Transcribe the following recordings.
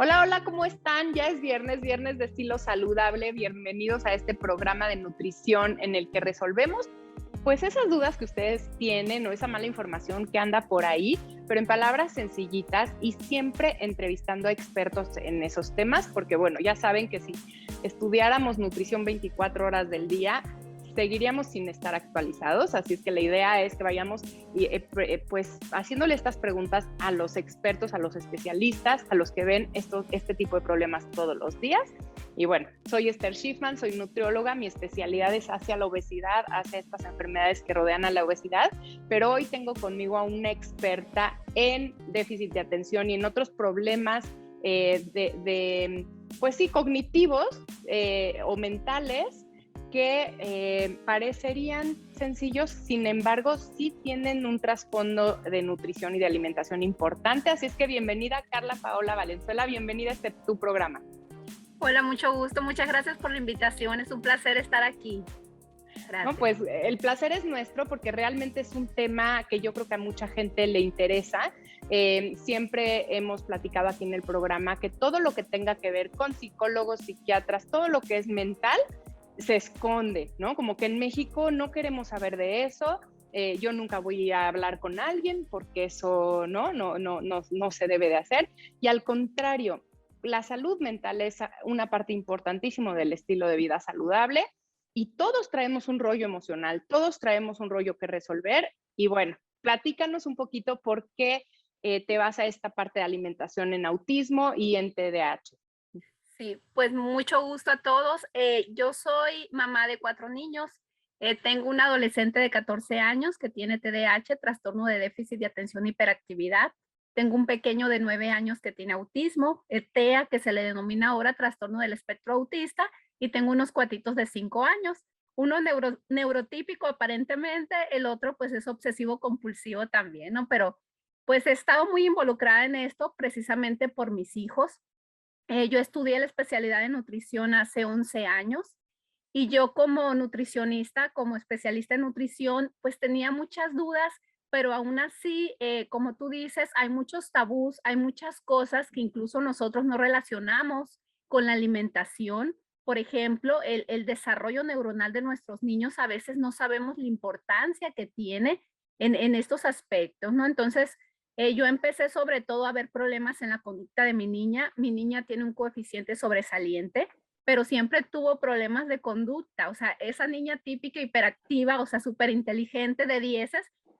Hola, hola, ¿cómo están? Ya es viernes, viernes de estilo saludable. Bienvenidos a este programa de nutrición en el que resolvemos pues esas dudas que ustedes tienen o esa mala información que anda por ahí, pero en palabras sencillitas y siempre entrevistando a expertos en esos temas, porque bueno, ya saben que si estudiáramos nutrición 24 horas del día, seguiríamos sin estar actualizados, así es que la idea es que vayamos pues haciéndole estas preguntas a los expertos, a los especialistas, a los que ven este tipo de problemas todos los días. Y bueno, soy Esther Schiffman, soy nutrióloga, mi especialidad es hacia la obesidad, hacia estas enfermedades que rodean a la obesidad, pero hoy tengo conmigo a una experta en déficit de atención y en otros problemas pues sí, cognitivos o mentales, que parecerían sencillos, sin embargo, sí tienen un trasfondo de nutrición y de alimentación importante. Así es que bienvenida, Carla Paola Valenzuela, bienvenida a tu programa. Hola, mucho gusto, muchas gracias por la invitación, es un placer estar aquí. Gracias. No, pues el placer es nuestro porque realmente es un tema que yo creo que a mucha gente le interesa. Siempre hemos platicado aquí en el programa que todo lo que tenga que ver con psicólogos, psiquiatras, todo lo que es mental, se esconde, ¿no? Como que en México no queremos saber de eso. Yo nunca voy a hablar con alguien porque eso no se debe de hacer. Y al contrario, la salud mental es una parte importantísima del estilo de vida saludable y todos traemos un rollo emocional, todos traemos un rollo que resolver. Y bueno, platícanos un poquito por qué te vas a esta parte de alimentación en autismo y en TDAH. Sí, pues mucho gusto a todos. Yo soy mamá de 4 niños. Tengo un adolescente de 14 años que tiene TDAH, trastorno de déficit de atención e hiperactividad. Tengo un pequeño de 9 años que tiene autismo, TEA, que se le denomina ahora trastorno del espectro autista, y tengo unos cuatitos de 5 años. Uno neurotípico aparentemente, el otro pues es obsesivo compulsivo también, ¿no? Pero pues he estado muy involucrada en esto precisamente por mis hijos. Yo estudié la especialidad de nutrición hace 11 años y yo como nutricionista, como especialista en nutrición, pues tenía muchas dudas, pero aún así, como tú dices, hay muchos tabús, hay muchas cosas que incluso nosotros no relacionamos con la alimentación. Por ejemplo, el desarrollo neuronal de nuestros niños, a veces no sabemos la importancia que tiene en estos aspectos, ¿no? Entonces, yo empecé sobre todo a ver problemas en la conducta de mi niña. Mi niña tiene un coeficiente sobresaliente, pero siempre tuvo problemas de conducta. O sea, esa niña típica hiperactiva, o sea, súper inteligente de 10,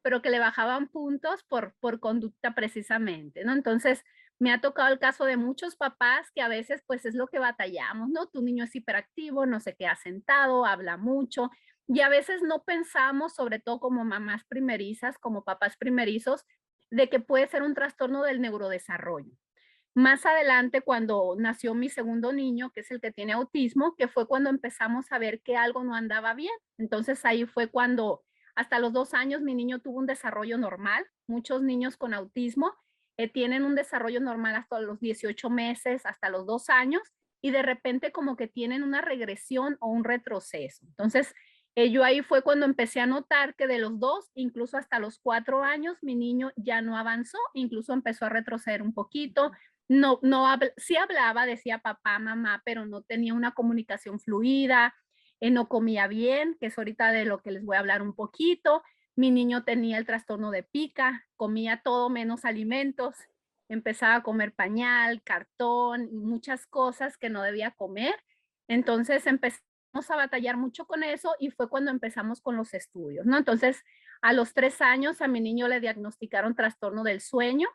pero que le bajaban puntos por conducta precisamente, ¿no? Entonces, me ha tocado el caso de muchos papás que a veces pues es lo que batallamos, ¿no? Tu niño es hiperactivo, no se queda sentado, habla mucho, y a veces no pensamos, sobre todo como mamás primerizas, como papás primerizos, de que puede ser un trastorno del neurodesarrollo. Más adelante, cuando nació mi segundo niño, que es el que tiene autismo, que fue cuando empezamos a ver que algo no andaba bien. Entonces ahí fue cuando hasta los 2 años mi niño tuvo un desarrollo normal. Muchos niños con autismo tienen un desarrollo normal hasta los 18 meses, hasta los 2 años, y de repente como que tienen una regresión o un retroceso. Entonces, yo ahí fue cuando empecé a notar que de los 2, incluso hasta los 4 años, mi niño ya no avanzó, incluso empezó a retroceder un poquito. Sí hablaba, decía papá, mamá, pero no tenía una comunicación fluida, no comía bien, que es ahorita de lo que les voy a hablar un poquito. Mi niño tenía el trastorno de pica, comía todo menos alimentos, empezaba a comer pañal, cartón, muchas cosas que no debía comer. Entonces empezamos a batallar mucho con eso y fue cuando empezamos con los estudios, ¿no? Entonces, a los 3 años a mi niño le diagnosticaron trastorno del sueño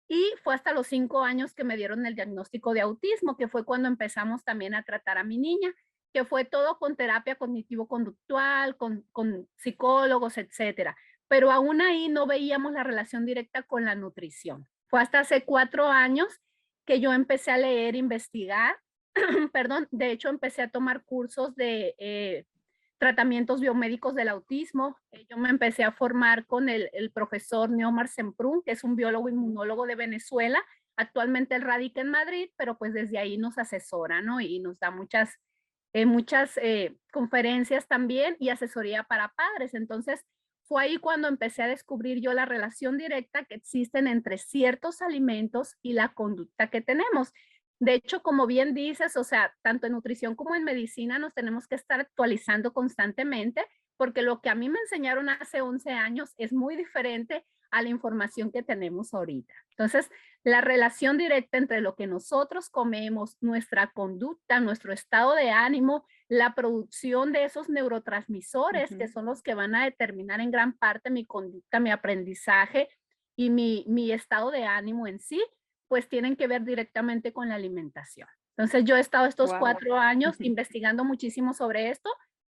y fue hasta los 5 años que me dieron el diagnóstico de autismo, que fue cuando empezamos también a tratar a mi niña, que fue todo con terapia cognitivo-conductual, con psicólogos, etcétera. Pero aún ahí no veíamos la relación directa con la nutrición. Fue hasta hace 4 años que yo empecé a leer, investigar, perdón, de hecho empecé a tomar cursos de tratamientos biomédicos del autismo. Yo me empecé a formar con el profesor Neomar Semprún, que es un biólogo inmunólogo de Venezuela. Actualmente él radica en Madrid, pero pues desde ahí nos asesora, ¿no? Y nos da muchas conferencias también y asesoría para padres. Entonces, fue ahí cuando empecé a descubrir yo la relación directa que existen entre ciertos alimentos y la conducta que tenemos. De hecho, como bien dices, o sea, tanto en nutrición como en medicina nos tenemos que estar actualizando constantemente, porque lo que a mí me enseñaron hace 11 años es muy diferente a la información que tenemos ahorita. Entonces, la relación directa entre lo que nosotros comemos, nuestra conducta, nuestro estado de ánimo, la producción de esos neurotransmisores que son los que van a determinar en gran parte mi conducta, mi aprendizaje y mi estado de ánimo en sí, pues tienen que ver directamente con la alimentación. Entonces yo he estado estos Wow. 4 años investigando muchísimo sobre esto,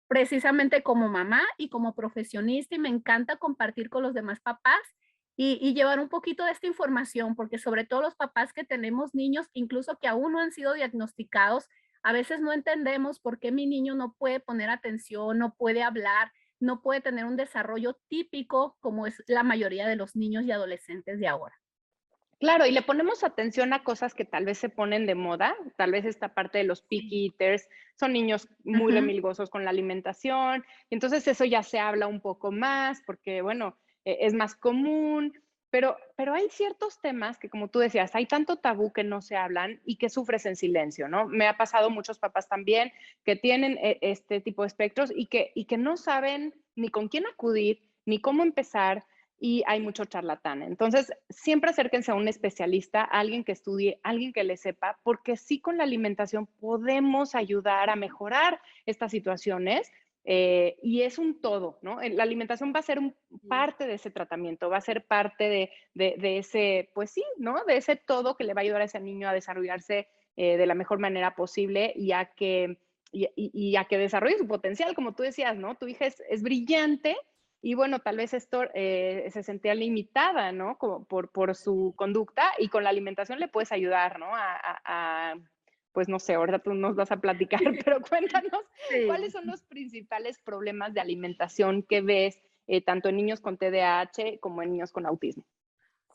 precisamente como mamá y como profesionista, y me encanta compartir con los demás papás y llevar un poquito de esta información, porque sobre todo los papás que tenemos niños, incluso que aún no han sido diagnosticados, a veces no entendemos por qué mi niño no puede poner atención, no puede hablar, no puede tener un desarrollo típico como es la mayoría de los niños y adolescentes de ahora. Claro, y le ponemos atención a cosas que tal vez se ponen de moda, tal vez esta parte de los Sí. picky eaters, son niños muy Ujú. remilgosos con la alimentación, y entonces eso ya se habla un poco más porque, bueno, es más común, pero hay ciertos temas que, como tú decías, hay tanto tabú que no se hablan y que sufres en silencio, ¿no? Me ha pasado muchos papás también que tienen este tipo de espectros y que no saben ni con quién acudir, ni cómo empezar, y hay mucho charlatán. Entonces, siempre acérquense a un especialista, a alguien que estudie, a alguien que le sepa, porque sí con la alimentación podemos ayudar a mejorar estas situaciones y es un todo, ¿no? La alimentación va a ser Sí. parte de ese tratamiento, va a ser parte de ese, pues sí, ¿no? De ese todo que le va a ayudar a ese niño a desarrollarse de la mejor manera posible y a que desarrolle su potencial, como tú decías, ¿no? Tu hija es brillante y bueno, tal vez esto se sentía limitada, ¿no? Como por su conducta y con la alimentación le puedes ayudar, ¿no? Pues no sé, ahora tú nos vas a platicar, pero cuéntanos cuáles Sí. son los principales problemas de alimentación que ves tanto en niños con TDAH como en niños con autismo.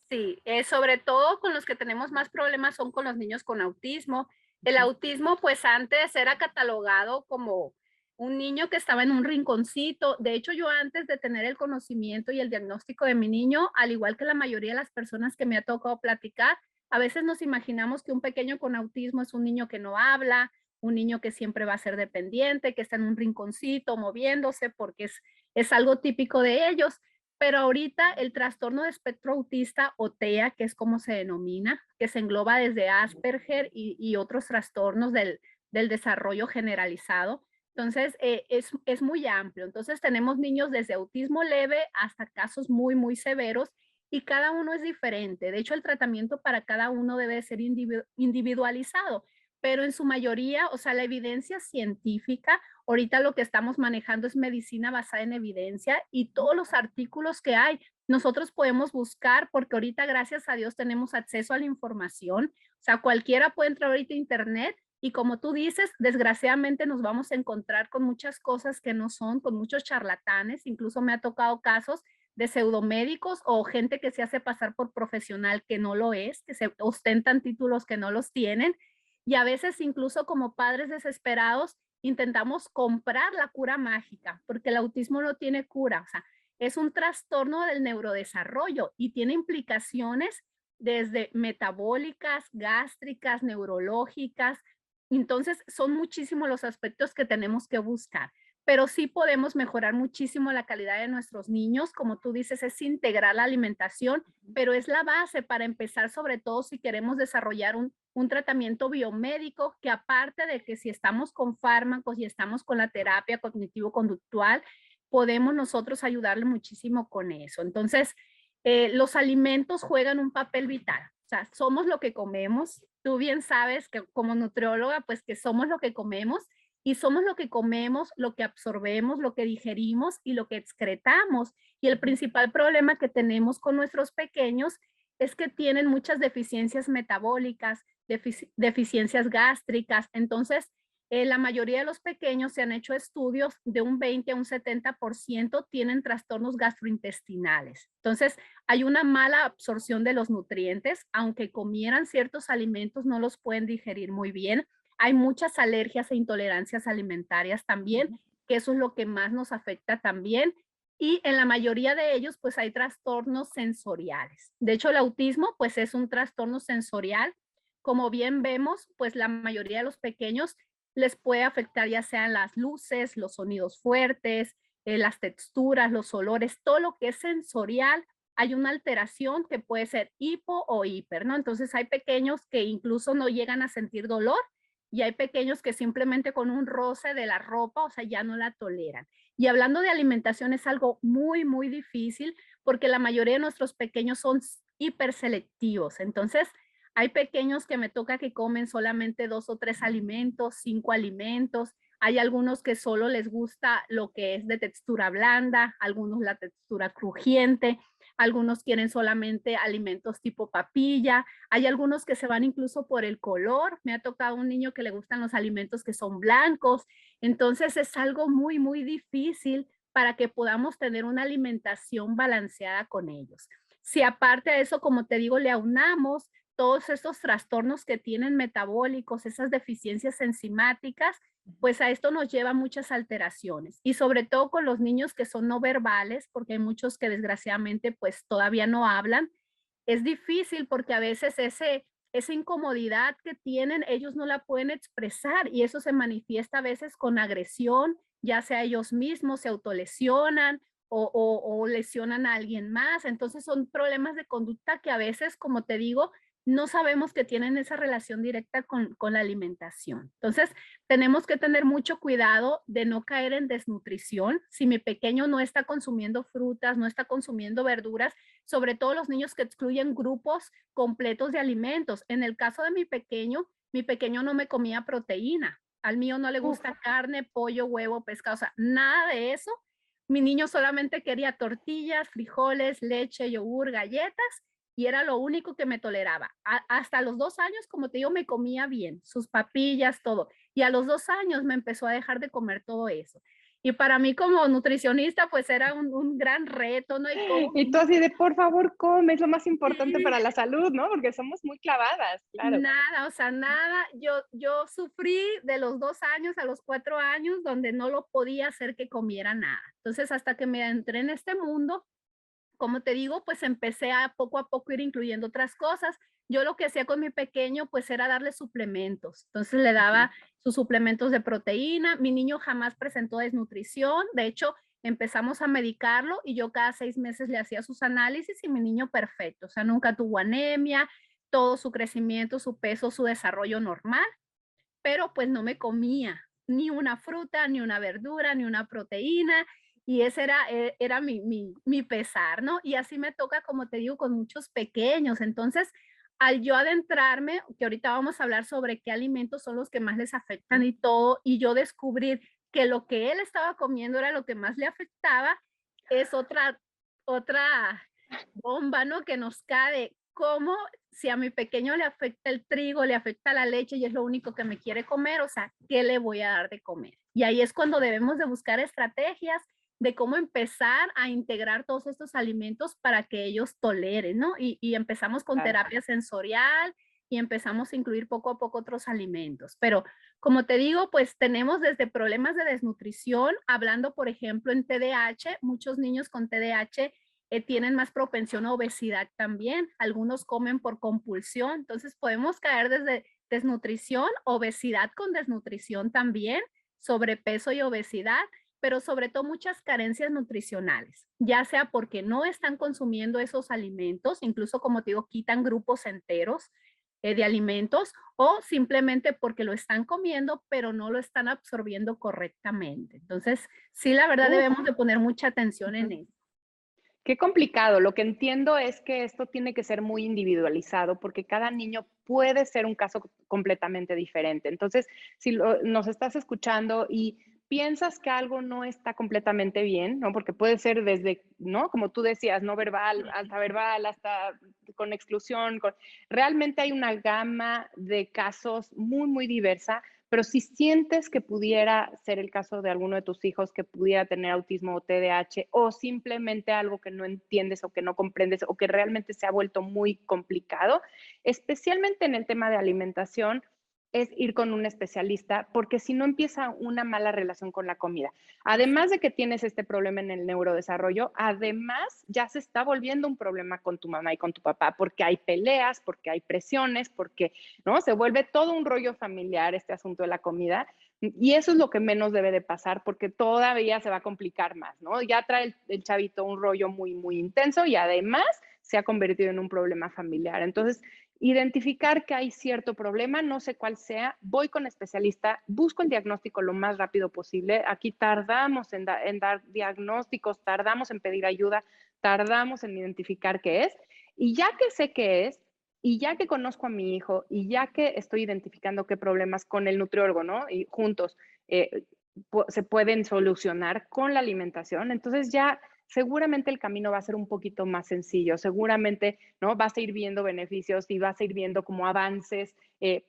Sí, sobre todo con los que tenemos más problemas son con los niños con autismo. El Ujú. autismo, pues antes era catalogado como un niño que estaba en un rinconcito. De hecho, yo antes de tener el conocimiento y el diagnóstico de mi niño, al igual que la mayoría de las personas que me ha tocado platicar, a veces nos imaginamos que un pequeño con autismo es un niño que no habla, un niño que siempre va a ser dependiente, que está en un rinconcito moviéndose porque es algo típico de ellos. Pero ahorita el trastorno de espectro autista o TEA, que es como se denomina, que se engloba desde Asperger y otros trastornos del desarrollo generalizado. Entonces, es muy amplio. Entonces, tenemos niños desde autismo leve hasta casos muy, muy severos y cada uno es diferente. De hecho, el tratamiento para cada uno debe ser individualizado, pero en su mayoría, o sea, la evidencia científica. Ahorita lo que estamos manejando es medicina basada en evidencia y todos los artículos que hay, nosotros podemos buscar porque ahorita, gracias a Dios, tenemos acceso a la información. O sea, cualquiera puede entrar ahorita a internet y como tú dices, desgraciadamente nos vamos a encontrar con muchas cosas que no son, con muchos charlatanes. Incluso me ha tocado casos de pseudomédicos o gente que se hace pasar por profesional que no lo es, que se ostentan títulos que no los tienen. Y a veces incluso como padres desesperados intentamos comprar la cura mágica, porque el autismo no tiene cura, o sea, es un trastorno del neurodesarrollo y tiene implicaciones desde metabólicas, gástricas, neurológicas. Entonces, son muchísimos los aspectos que tenemos que buscar, pero sí podemos mejorar muchísimo la calidad de nuestros niños. Como tú dices, es integrar la alimentación, pero es la base para empezar, sobre todo si queremos desarrollar un tratamiento biomédico que aparte de que si estamos con fármacos y estamos con la terapia cognitivo-conductual, podemos nosotros ayudarle muchísimo con eso. Entonces, los alimentos juegan un papel vital. O sea, somos lo que comemos. Tú bien sabes que como nutrióloga, pues que somos lo que comemos y somos lo que comemos, lo que absorbemos, lo que digerimos y lo que excretamos. Y el principal problema que tenemos con nuestros pequeños es que tienen muchas deficiencias metabólicas, deficiencias gástricas. Entonces, la mayoría de los pequeños se han hecho estudios de un 20 a un 70% tienen trastornos gastrointestinales. Entonces, hay una mala absorción de los nutrientes, aunque comieran ciertos alimentos, no los pueden digerir muy bien. Hay muchas alergias e intolerancias alimentarias también, Ujú. que eso es lo que más nos afecta también. Y en la mayoría de ellos, pues hay trastornos sensoriales. De hecho, el autismo, pues es un trastorno sensorial como bien vemos, pues la mayoría de los pequeños les puede afectar ya sean las luces, los sonidos fuertes, las texturas, los olores, todo lo que es sensorial. Hay una alteración que puede ser hipo o hiper, ¿no? Entonces hay pequeños que incluso no llegan a sentir dolor y hay pequeños que simplemente con un roce de la ropa, o sea, ya no la toleran. Y hablando de alimentación es algo muy, muy difícil porque la mayoría de nuestros pequeños son hiperselectivos. Entonces, hay pequeños que me toca que comen solamente 2 o 3 alimentos, 5 alimentos. Hay algunos que solo les gusta lo que es de textura blanda, algunos la textura crujiente, algunos quieren solamente alimentos tipo papilla, hay algunos que se van incluso por el color. Me ha tocado un niño que le gustan los alimentos que son blancos. Entonces es algo muy, muy difícil para que podamos tener una alimentación balanceada con ellos. Si aparte de eso, como te digo, le aunamos todos estos trastornos que tienen metabólicos, esas deficiencias enzimáticas, pues a esto nos lleva a muchas alteraciones y sobre todo con los niños que son no verbales, porque hay muchos que desgraciadamente pues todavía no hablan. Es difícil porque a veces esa incomodidad que tienen, ellos no la pueden expresar y eso se manifiesta a veces con agresión, ya sea ellos mismos se autolesionan o lesionan a alguien más. Entonces son problemas de conducta que a veces, como te digo, no sabemos que tienen esa relación directa con la alimentación. Entonces, tenemos que tener mucho cuidado de no caer en desnutrición. Si mi pequeño no está consumiendo frutas, no está consumiendo verduras, sobre todo los niños que excluyen grupos completos de alimentos. En el caso de mi pequeño no me comía proteína. Al mío no le gusta carne, pollo, huevo, pescado, o sea, nada de eso. Mi niño solamente quería tortillas, frijoles, leche, yogur, galletas y era lo único que me toleraba. Hasta los 2 años, como te digo, me comía bien, sus papillas, todo. Y a los 2 años me empezó a dejar de comer todo eso. Y para mí como nutricionista, pues era un gran reto, ¿no? Y cómo Y tú así de, por favor, come, es lo más importante sí, para la salud, ¿no? Porque somos muy clavadas, claro. nada, o sea, nada. Yo sufrí de los 2 años a los 4 años donde no lo podía hacer que comiera nada. Entonces, hasta que me entré en este mundo, como te digo, pues empecé a poco ir incluyendo otras cosas. Yo lo que hacía con mi pequeño, pues era darle suplementos. Entonces le Ujú. daba sus suplementos de proteína. Mi niño jamás presentó desnutrición. De hecho, empezamos a medicarlo y yo cada 6 meses le hacía sus análisis y mi niño perfecto. O sea, nunca tuvo anemia, todo su crecimiento, su peso, su desarrollo normal, pero pues no me comía ni una fruta, ni una verdura, ni una proteína, y ese era mi pesar, ¿no? Y así me toca, como te digo, con muchos pequeños. Entonces, al yo adentrarme, que ahorita vamos a hablar sobre qué alimentos son los que más les afectan y todo, y yo descubrir que lo que él estaba comiendo era lo que más le afectaba, es otra bomba, ¿no? Que nos cae, cómo si a mi pequeño le afecta el trigo, le afecta la leche y es lo único que me quiere comer, o sea, ¿qué le voy a dar de comer? Y ahí es cuando debemos de buscar estrategias de cómo empezar a integrar todos estos alimentos para que ellos toleren, ¿no? Y empezamos con Claro. terapia sensorial y empezamos a incluir poco a poco otros alimentos. Pero como te digo, pues tenemos desde problemas de desnutrición, hablando, por ejemplo, en TDAH, muchos niños con TDAH tienen más propensión a obesidad también. Algunos comen por compulsión, entonces podemos caer desde desnutrición, obesidad con desnutrición también, sobrepeso y obesidad, pero sobre todo muchas carencias nutricionales, ya sea porque no están consumiendo esos alimentos, incluso como te digo, quitan grupos enteros de alimentos o simplemente porque lo están comiendo, pero no lo están absorbiendo correctamente. Entonces, sí, la verdad Uf. debemos de poner mucha atención en Ujú. eso. Qué complicado. Lo que entiendo es que esto tiene que ser muy individualizado porque cada niño puede ser un caso completamente diferente. Entonces, si nos estás escuchando y piensas que algo no está completamente bien, ¿no? Porque puede ser desde, ¿no? Como tú decías, no verbal, alta verbal, hasta con exclusión. Realmente hay una gama de casos muy, muy diversa, pero si sientes que pudiera ser el caso de alguno de tus hijos que pudiera tener autismo o TDAH o simplemente algo que no entiendes o que no comprendes o que realmente se ha vuelto muy complicado, especialmente en el tema de alimentación, es ir con un especialista, porque si no empieza una mala relación con la comida. Además de que tienes este problema en el neurodesarrollo, además ya se está volviendo un problema con tu mamá y con tu papá, porque hay peleas, porque hay presiones, porque, ¿no? Se vuelve todo un rollo familiar este asunto de la comida. Y eso es lo que menos debe de pasar, porque todavía se va a complicar más, ¿no? Ya trae el chavito un rollo muy, muy intenso y además se ha convertido en un problema familiar. Entonces, identificar que hay cierto problema, no sé cuál sea, voy con especialista, busco el diagnóstico lo más rápido posible. Aquí tardamos en dar diagnósticos, tardamos en pedir ayuda, tardamos en identificar qué es. Y ya que sé qué es, y ya que conozco a mi hijo, y ya que estoy identificando qué problemas con el nutriólogo, ¿no? Y juntos eh, se pueden solucionar con la alimentación, entonces ya seguramente el camino va a ser un poquito más sencillo, seguramente, ¿no? Vas a ir viendo beneficios y vas a ir viendo como avances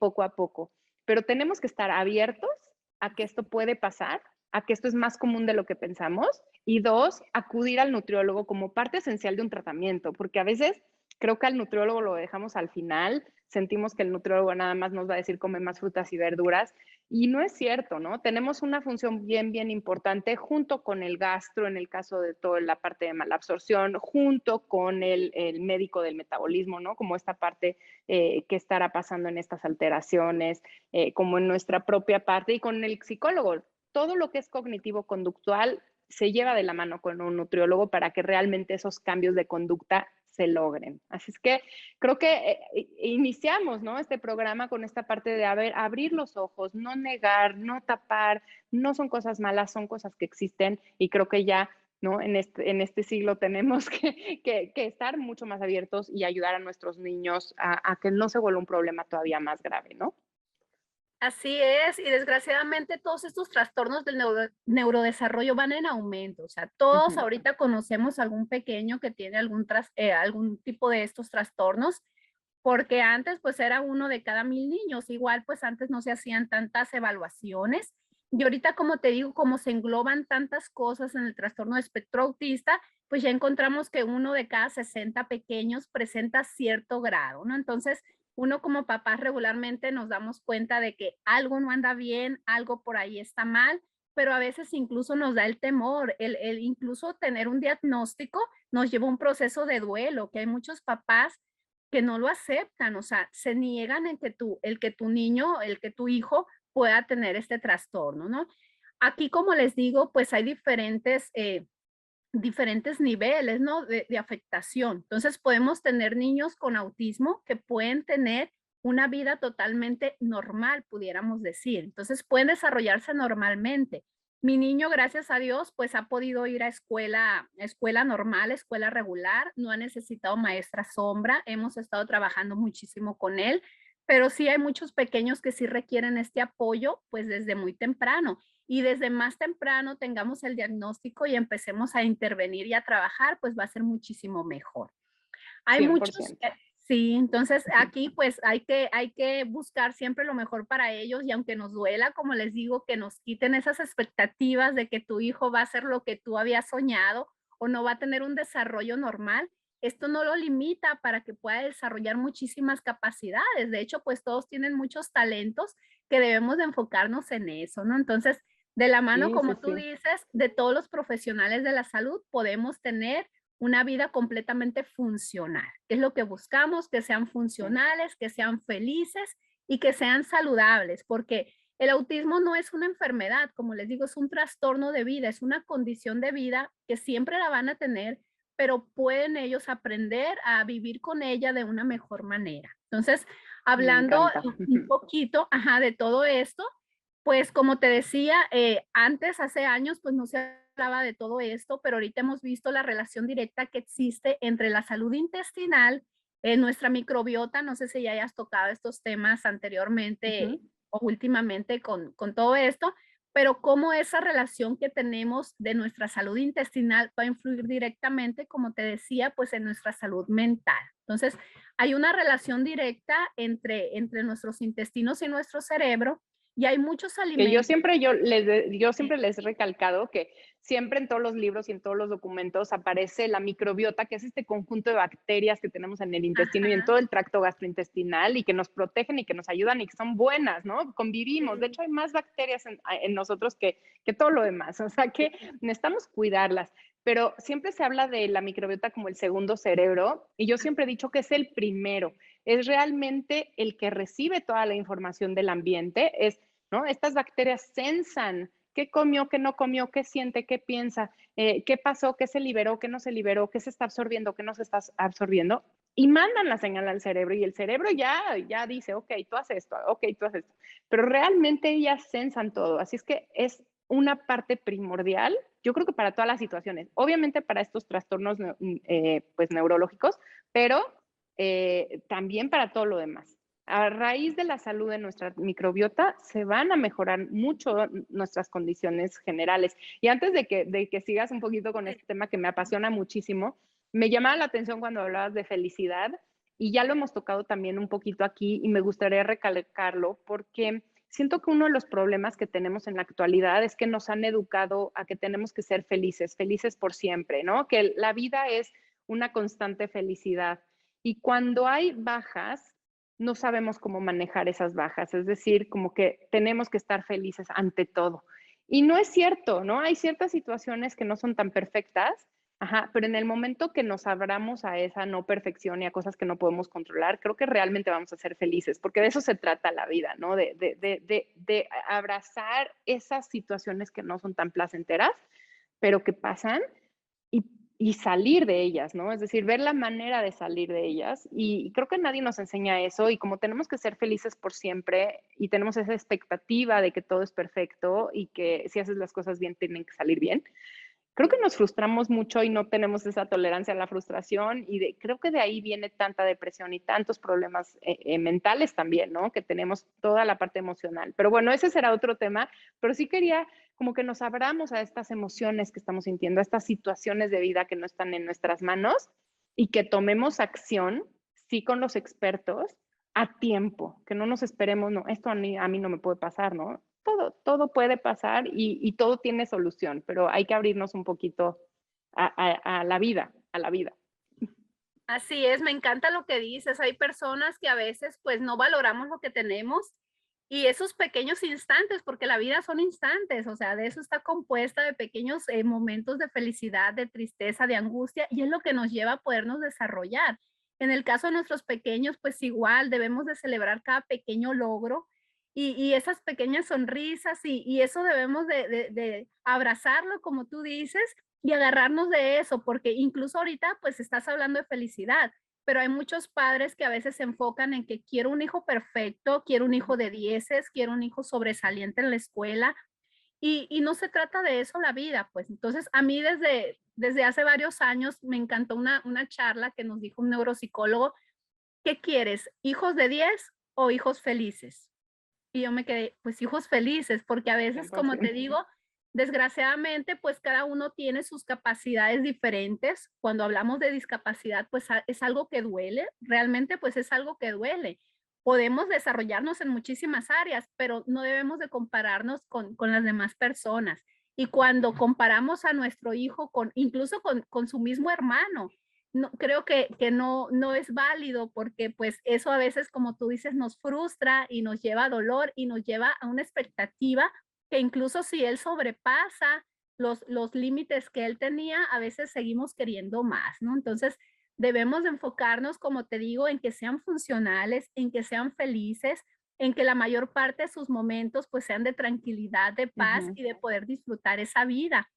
poco a poco. Pero tenemos que estar abiertos a que esto puede pasar, a que esto es más común de lo que pensamos. Y dos, acudir al nutriólogo como parte esencial de un tratamiento, porque a veces creo que al nutriólogo lo dejamos al final, sentimos que el nutriólogo nada más nos va a decir come más frutas y verduras y no es cierto, ¿no? Tenemos una función bien, bien importante junto con el gastro, en el caso de toda la parte de malabsorción, junto con el médico del metabolismo, ¿no? Como esta parte que estará pasando en estas alteraciones, como en nuestra propia parte y con el psicólogo. Todo lo que es cognitivo-conductual se lleva de la mano con un nutriólogo para que realmente esos cambios de conducta se logren. Así es que creo que iniciamos, ¿no? Este programa con esta parte de abrir los ojos, no negar, no tapar, no son cosas malas, son cosas que existen y creo que ya, ¿no? En este siglo tenemos que estar mucho más abiertos y ayudar a nuestros niños a que no se vuelva un problema todavía más grave, ¿no? Así es, y desgraciadamente todos estos trastornos del neurodesarrollo van en aumento, o sea, todos Ujú. ahorita conocemos algún pequeño que tiene algún tipo de estos trastornos, porque antes pues era uno de cada 1000 niños, igual pues antes no se hacían tantas evaluaciones, y ahorita como te digo, como se engloban tantas cosas en el trastorno de espectro autista, pues ya encontramos que uno de cada 60 pequeños presenta cierto grado, ¿no? Entonces, uno como papás regularmente nos damos cuenta de que algo no anda bien, algo por ahí está mal, pero a veces incluso nos da el temor, el incluso tener un diagnóstico nos lleva a un proceso de duelo, que hay muchos papás que no lo aceptan, o sea, se niegan en que el que tu niño, el que tu hijo pueda tener este trastorno, ¿no? Aquí, como les digo, pues hay diferentes niveles, ¿no? De afectación. Entonces, podemos tener niños con autismo que pueden tener una vida totalmente normal, pudiéramos decir. Entonces, pueden desarrollarse normalmente. Mi niño, gracias a Dios, pues ha podido ir a escuela normal, escuela regular, no ha necesitado maestra sombra. Hemos estado trabajando muchísimo con él, pero sí hay muchos pequeños que sí requieren este apoyo, pues desde muy temprano y desde más temprano tengamos el diagnóstico y empecemos a intervenir y a trabajar, pues va a ser muchísimo mejor. Hay muchos, 100%. sí, entonces Ujú. aquí pues hay que buscar siempre lo mejor para ellos y aunque nos duela, como les digo, que nos quiten esas expectativas de que tu hijo va a hacer lo que tú habías soñado o no va a tener un desarrollo normal, esto no lo limita para que pueda desarrollar muchísimas capacidades. De hecho, pues todos tienen muchos talentos que debemos de enfocarnos en eso, ¿no? Entonces, de la mano, Sí, sí, como tú sí. dices, de todos los profesionales de la salud podemos tener una vida completamente funcional. Es lo que buscamos, que sean Sí. funcionales, que sean felices y que sean saludables, porque el autismo no es una enfermedad, como les digo, es un trastorno de vida, es una condición de vida que siempre la van a tener, pero pueden ellos aprender a vivir con ella de una mejor manera. Entonces, Me hablando encanta. un Ujú. poquito, ajá, de todo esto, pues como te decía, antes, hace años, pues no se hablaba de todo esto, pero ahorita hemos visto la relación directa que existe entre la salud intestinal, nuestra microbiota, no sé si ya hayas tocado estos temas anteriormente Ujú. o últimamente con todo esto, pero cómo esa relación que tenemos de nuestra salud intestinal va a influir directamente, como te decía, pues en nuestra salud mental. Entonces, hay una relación directa entre nuestros intestinos y nuestro cerebro Y hay muchos Que alimentos. yo siempre les he recalcado que siempre en todos los libros y en todos los documentos aparece la microbiota, que es este conjunto de bacterias que tenemos en el intestino y en Ajá, todo el tracto gastrointestinal y que nos protegen y que nos ayudan y que son buenas, ¿no? Convivimos. De sí. hecho, hay más bacterias en nosotros que todo lo demás. O sea que necesitamos cuidarlas. Pero siempre se habla de la microbiota como el segundo cerebro y yo siempre he dicho que es el primero. Es realmente el que recibe toda la información del ambiente. ¿No? Estas bacterias sensan qué comió, qué no comió, qué siente, qué piensa, qué pasó, qué se liberó, qué no se liberó, qué se está absorbiendo, qué no se está absorbiendo, y mandan la señal al cerebro y el cerebro ya dice, ok, tú haces esto, ok, tú haces esto, pero realmente ellas sensan todo, así es que es una parte primordial, yo creo que para todas las situaciones, obviamente para estos trastornos pues neurológicos, pero también para todo lo demás. A raíz de la salud de nuestra microbiota se van a mejorar mucho nuestras condiciones generales. Y antes de que sigas un poquito con este tema que me apasiona muchísimo, me llamaba la atención cuando hablabas de felicidad y ya lo hemos tocado también un poquito aquí y me gustaría recalcarlo porque siento que uno de los problemas que tenemos en la actualidad es que nos han educado a que tenemos que ser felices, felices por siempre, ¿no? Que la vida es una constante felicidad. Y cuando hay bajas, no sabemos cómo manejar esas bajas, es decir, como que tenemos que estar felices ante todo. Y no es cierto, ¿no? Hay ciertas situaciones que no son tan perfectas, ajá, pero en el momento que nos abramos a esa no perfección y a cosas que no podemos controlar, creo que realmente vamos a ser felices, porque de eso se trata la vida, ¿no? De abrazar esas situaciones que no son tan placenteras, pero que pasan y, y salir de ellas, ¿no? Es decir, ver la manera de salir de ellas. Y creo que nadie nos enseña eso. Y como tenemos que ser felices por siempre y tenemos esa expectativa de que todo es perfecto y que si haces las cosas bien, tienen que salir bien, creo que nos frustramos mucho y no tenemos esa tolerancia a la frustración y creo que de ahí viene tanta depresión y tantos problemas mentales también, ¿no? Que tenemos toda la parte emocional. Pero bueno, ese será otro tema, pero sí quería como que nos abramos a estas emociones que estamos sintiendo, a estas situaciones de vida que no están en nuestras manos y que tomemos acción, sí, con los expertos a tiempo, que no nos esperemos, no, esto a mí no me puede pasar, ¿no? Todo puede pasar y todo tiene solución, pero hay que abrirnos un poquito a la vida, a la vida. Así es, me encanta lo que dices. Hay personas que a veces pues no valoramos lo que tenemos y esos pequeños instantes, porque la vida son instantes, o sea, de eso está compuesta de pequeños momentos de felicidad, de tristeza, de angustia y es lo que nos lleva a podernos desarrollar. En el caso de nuestros pequeños, pues igual debemos de celebrar cada pequeño logro y esas pequeñas sonrisas y eso debemos de abrazarlo, como tú dices, y agarrarnos de eso, porque incluso ahorita pues estás hablando de felicidad, pero hay muchos padres que a veces se enfocan en que quiero un hijo perfecto, quiero un hijo de dieces, quiero un hijo sobresaliente en la escuela y no se trata de eso la vida, pues entonces a mí desde hace varios años me encantó una charla que nos dijo un neuropsicólogo, ¿qué quieres? ¿Hijos de 10 o hijos felices? Y yo me quedé, pues hijos felices, porque a veces, como te 100%. digo, desgraciadamente, pues cada uno tiene sus capacidades diferentes. Cuando hablamos de discapacidad, pues es algo que duele, realmente pues es algo que duele. Podemos desarrollarnos en muchísimas áreas, pero no debemos de compararnos con las demás personas. Y cuando comparamos a nuestro hijo con, incluso con su mismo hermano, no, creo que no es válido porque pues eso a veces, como tú dices, nos frustra y nos lleva a dolor y nos lleva a una expectativa que incluso si él sobrepasa los límites que él tenía, a veces seguimos queriendo más, ¿no? Entonces, debemos de enfocarnos, como te digo, en que sean funcionales, en que sean felices, en que la mayor parte de sus momentos pues sean de tranquilidad, de paz Ujú. y de poder disfrutar esa vida.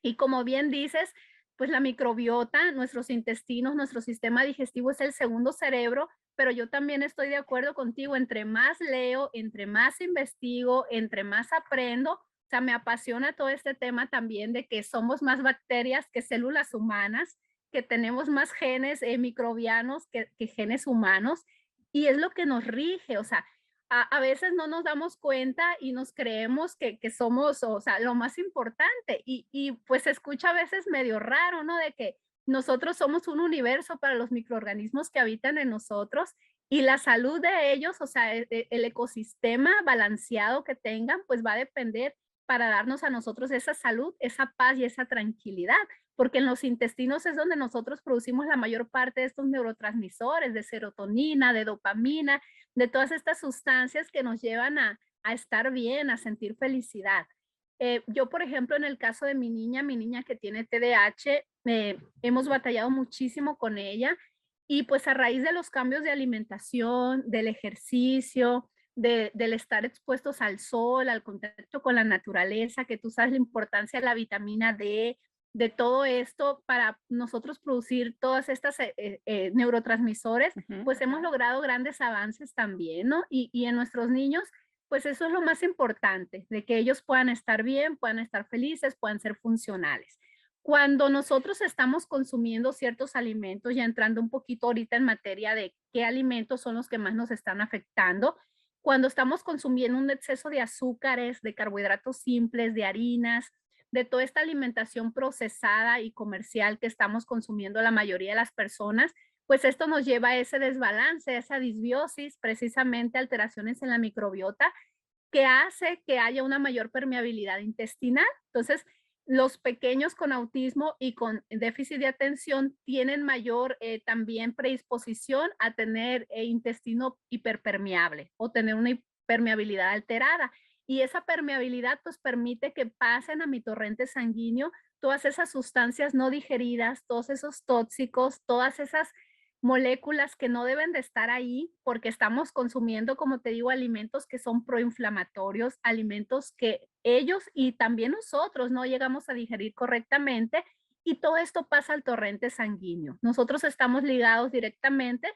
Y como bien dices, pues la microbiota, nuestros intestinos, nuestro sistema digestivo es el segundo cerebro, pero yo también estoy de acuerdo contigo, entre más leo, entre más investigo, entre más aprendo, o sea, me apasiona todo este tema también de que somos más bacterias que células humanas, que tenemos más genes microbianos que genes humanos, y es lo que nos rige, o sea, a veces no nos damos cuenta y nos creemos que somos, o sea, lo más importante. Y pues se escucha a veces medio raro, ¿no? De que nosotros somos un universo para los microorganismos que habitan en nosotros Y la salud de ellos, o sea, el ecosistema balanceado que tengan, pues va a depender para darnos a nosotros esa salud, esa paz y esa tranquilidad, porque en los intestinos es donde nosotros producimos la mayor parte de estos neurotransmisores, de serotonina, de dopamina, de todas estas sustancias que nos llevan a estar bien, a sentir felicidad. Yo, por ejemplo, en el caso de mi niña que tiene TDAH, hemos batallado muchísimo con ella y pues a raíz de los cambios de alimentación, del ejercicio, del estar expuestos al sol, al contacto con la naturaleza, que tú sabes la importancia de la vitamina D, de todo esto para nosotros producir todas estas neurotransmisores, Ujú. pues hemos logrado grandes avances también, ¿no? Y en nuestros niños, pues eso es lo más importante, de que ellos puedan estar bien, puedan estar felices, puedan ser funcionales. Cuando nosotros estamos consumiendo ciertos alimentos, ya entrando un poquito ahorita en materia de qué alimentos son los que más nos están afectando, cuando estamos consumiendo un exceso de azúcares, de carbohidratos simples, de harinas, de toda esta alimentación procesada y comercial que estamos consumiendo la mayoría de las personas, pues esto nos lleva a ese desbalance, a esa disbiosis, precisamente alteraciones en la microbiota que hace que haya una mayor permeabilidad intestinal. Entonces, los pequeños con autismo y con déficit de atención tienen mayor también predisposición a tener intestino hiperpermeable o tener una permeabilidad alterada. Y esa permeabilidad pues permite que pasen a mi torrente sanguíneo todas esas sustancias no digeridas, todos esos tóxicos, todas esas moléculas que no deben de estar ahí porque estamos consumiendo, como te digo, alimentos que son proinflamatorios, alimentos que ellos y también nosotros no llegamos a digerir correctamente y todo esto pasa al torrente sanguíneo. Nosotros estamos ligados directamente,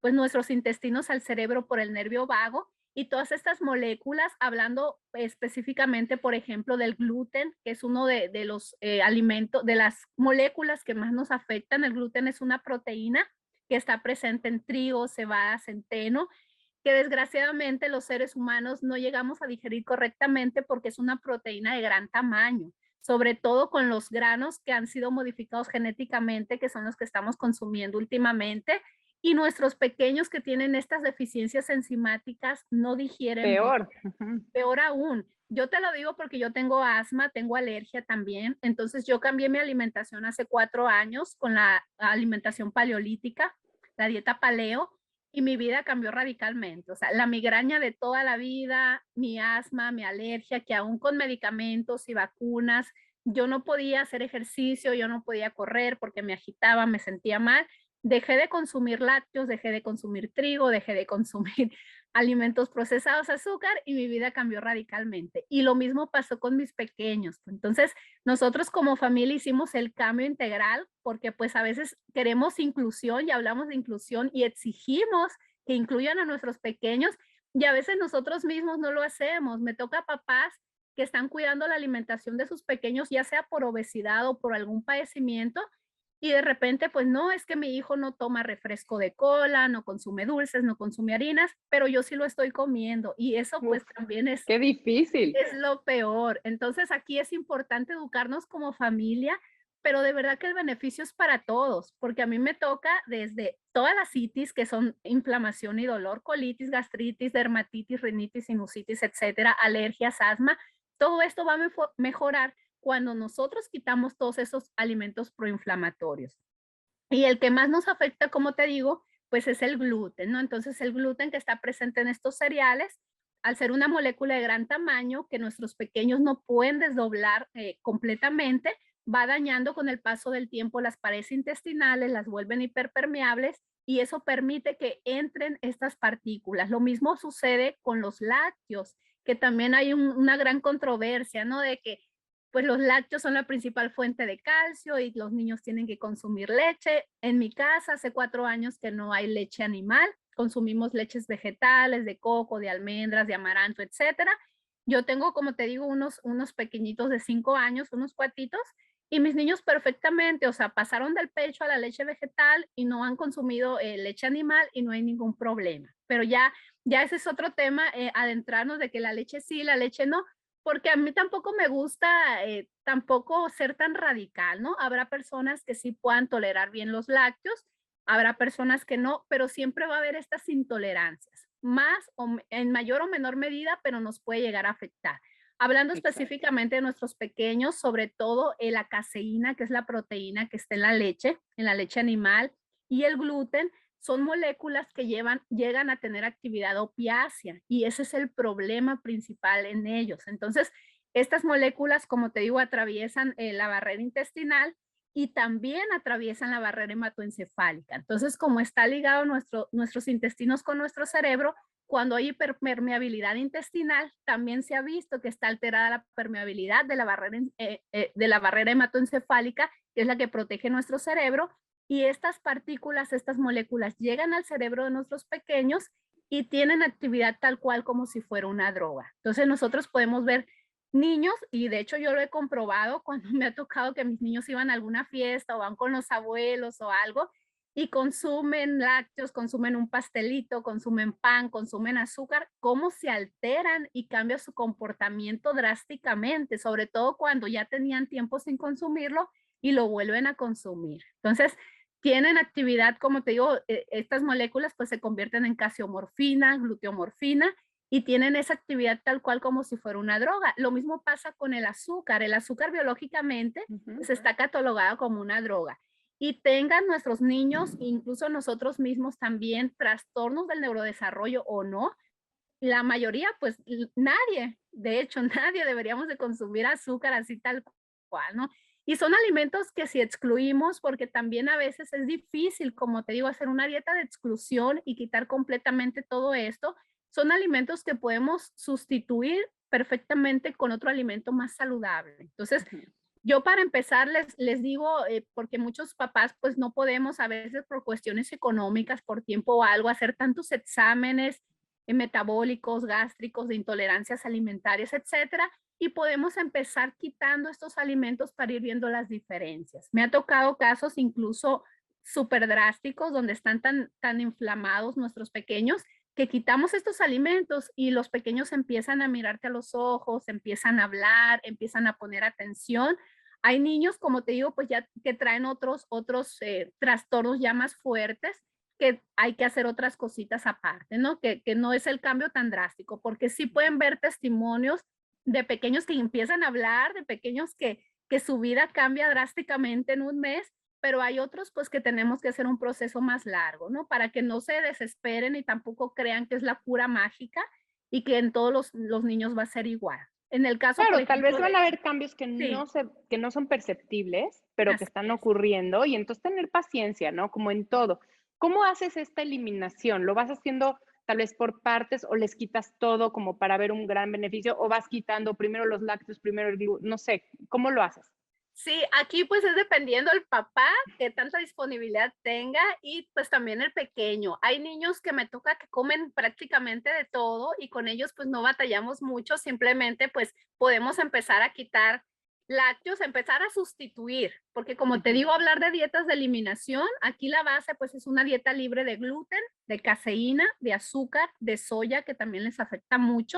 pues nuestros intestinos al cerebro por el nervio vago y todas estas moléculas, hablando específicamente, por ejemplo, del gluten, que es uno de los alimentos, de las moléculas que más nos afectan. El gluten es una proteína que está presente en trigo, cebada, centeno, que desgraciadamente los seres humanos no llegamos a digerir correctamente porque es una proteína de gran tamaño, sobre todo con los granos que han sido modificados genéticamente, que son los que estamos consumiendo últimamente, y nuestros pequeños que tienen estas deficiencias enzimáticas no digieren bien. Peor. Ujú. Peor aún, yo te lo digo porque yo tengo asma, tengo alergia también, entonces yo cambié mi alimentación hace 4 años con la alimentación paleolítica, la dieta paleo, y mi vida cambió radicalmente. O sea, la migraña de toda la vida, mi asma, mi alergia, que aún con medicamentos y vacunas, yo no podía hacer ejercicio, yo no podía correr porque me agitaba, me sentía mal. Dejé de consumir lácteos, dejé de consumir trigo, dejé de consumir alimentos procesados, azúcar y mi vida cambió radicalmente. Y lo mismo pasó con mis pequeños. Entonces, nosotros como familia hicimos el cambio integral porque pues a veces queremos inclusión y hablamos de inclusión y exigimos que incluyan a nuestros pequeños y a veces nosotros mismos no lo hacemos. Me toca a papás que están cuidando la alimentación de sus pequeños, ya sea por obesidad o por algún padecimiento, y de repente, pues no, es que mi hijo no toma refresco de cola, no consume dulces, no consume harinas, pero yo sí lo estoy comiendo y eso Uf, pues también qué difícil. es lo peor. Entonces aquí es importante educarnos como familia, pero de verdad que el beneficio es para todos, porque a mí me toca desde todas las itis, que son inflamación y dolor, colitis, gastritis, dermatitis, rinitis, sinusitis, etcétera, alergias, asma, todo esto va a mejorar cuando nosotros quitamos todos esos alimentos proinflamatorios. Y el que más nos afecta, como te digo, pues es el gluten, ¿no? Entonces el gluten que está presente en estos cereales, al ser una molécula de gran tamaño que nuestros pequeños no pueden desdoblar completamente, va dañando con el paso del tiempo las paredes intestinales, las vuelven hiperpermeables y eso permite que entren estas partículas. Lo mismo sucede con los lácteos, que también hay una gran controversia, ¿no? De que pues los lácteos son la principal fuente de calcio y los niños tienen que consumir leche. En mi casa hace 4 años que no hay leche animal, consumimos leches vegetales, de coco, de almendras, de amaranto, etcétera. Yo tengo, como te digo, unos pequeñitos de 5 años, unos cuatitos, y mis niños perfectamente, o sea, pasaron del pecho a la leche vegetal y no han consumido leche animal y no hay ningún problema. Pero ya ese es otro tema, adentrarnos de que la leche sí, la leche no, porque a mí tampoco me gusta tampoco ser tan radical, ¿no? Habrá personas que sí puedan tolerar bien los lácteos, habrá personas que no, pero siempre va a haber estas intolerancias, más o en mayor o menor medida, pero nos puede llegar a afectar. Hablando Exacto. específicamente de nuestros pequeños, sobre todo la caseína, que es la proteína que está en la leche animal, y el gluten, son moléculas que llegan a tener actividad opiácea y ese es el problema principal en ellos. Entonces, estas moléculas, como te digo, atraviesan la barrera intestinal y también atraviesan la barrera hematoencefálica. Entonces, como está ligado nuestros intestinos con nuestro cerebro, cuando hay hiperpermeabilidad intestinal, también se ha visto que está alterada la permeabilidad de la barrera hematoencefálica, que es la que protege nuestro cerebro, y estas partículas, estas moléculas llegan al cerebro de nuestros pequeños y tienen actividad tal cual como si fuera una droga. Entonces nosotros podemos ver niños, y de hecho yo lo he comprobado cuando me ha tocado que mis niños iban a alguna fiesta o van con los abuelos o algo, y consumen lácteos, consumen un pastelito, consumen pan, consumen azúcar, cómo se alteran y cambia su comportamiento drásticamente, sobre todo cuando ya tenían tiempo sin consumirlo y lo vuelven a consumir. Entonces, tienen actividad, como te digo, estas moléculas pues se convierten en casiomorfina, gluteomorfina, y tienen esa actividad tal cual como si fuera una droga. Lo mismo pasa con el azúcar. El azúcar biológicamente pues, está catalogado como una droga. Y tengan nuestros niños, incluso nosotros mismos también, trastornos del neurodesarrollo o no, la mayoría, pues nadie, de hecho, nadie deberíamos de consumir azúcar así tal cual, ¿no? Y son alimentos que si excluimos, porque también a veces es difícil, como te digo, hacer una dieta de exclusión y quitar completamente todo esto, son alimentos que podemos sustituir perfectamente con otro alimento más saludable. Entonces, yo para empezar les digo, porque muchos papás pues no podemos a veces por cuestiones económicas, por tiempo o algo, hacer tantos exámenes metabólicos, gástricos, de intolerancias alimentarias, etcétera, y podemos empezar quitando estos alimentos para ir viendo las diferencias. Me ha tocado casos incluso súper drásticos donde están tan inflamados nuestros pequeños que quitamos estos alimentos y los pequeños empiezan a mirarte a los ojos, empiezan a hablar, empiezan a poner atención. Hay niños, como te digo, pues ya que traen otros trastornos ya más fuertes, que hay que hacer otras cositas aparte, ¿no? Que no es el cambio tan drástico, porque sí pueden ver testimonios de pequeños que empiezan a hablar, de pequeños que su vida cambia drásticamente en un mes, pero hay otros pues que tenemos que hacer un proceso más largo, ¿no? Para que no se desesperen y tampoco crean que es la cura mágica y que en todos los niños va a ser igual. En el caso, por Claro, tal vez ejemplo, van a haber cambios sí, que no son perceptibles, pero que así están es. ocurriendo y entonces tener paciencia, ¿no? Como en todo. ¿Cómo haces esta eliminación? ¿Lo vas haciendo tal vez por partes o les quitas todo como para ver un gran beneficio o vas quitando primero los lácteos, primero el gluten? No sé, ¿cómo lo haces? Sí, aquí pues es dependiendo el papá que tanta disponibilidad tenga y pues también el pequeño. Hay niños que me toca que comen prácticamente de todo y con ellos pues no batallamos mucho, simplemente pues podemos empezar a quitar lácteos, empezar a sustituir, porque como te Ujú. digo, hablar de dietas de eliminación, aquí la base pues es una dieta libre de gluten, de caseína, de azúcar, de soya, que también les afecta mucho,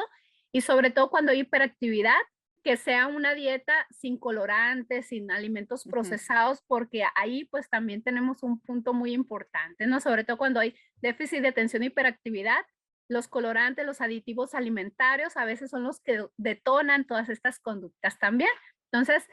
y sobre todo cuando hay hiperactividad que sea una dieta sin colorantes, sin alimentos Ujú. procesados, porque ahí pues también tenemos un punto muy importante, ¿no? Sobre todo cuando hay déficit de atención e hiperactividad, los colorantes, los aditivos alimentarios a veces son los que detonan todas estas conductas también. Entonces,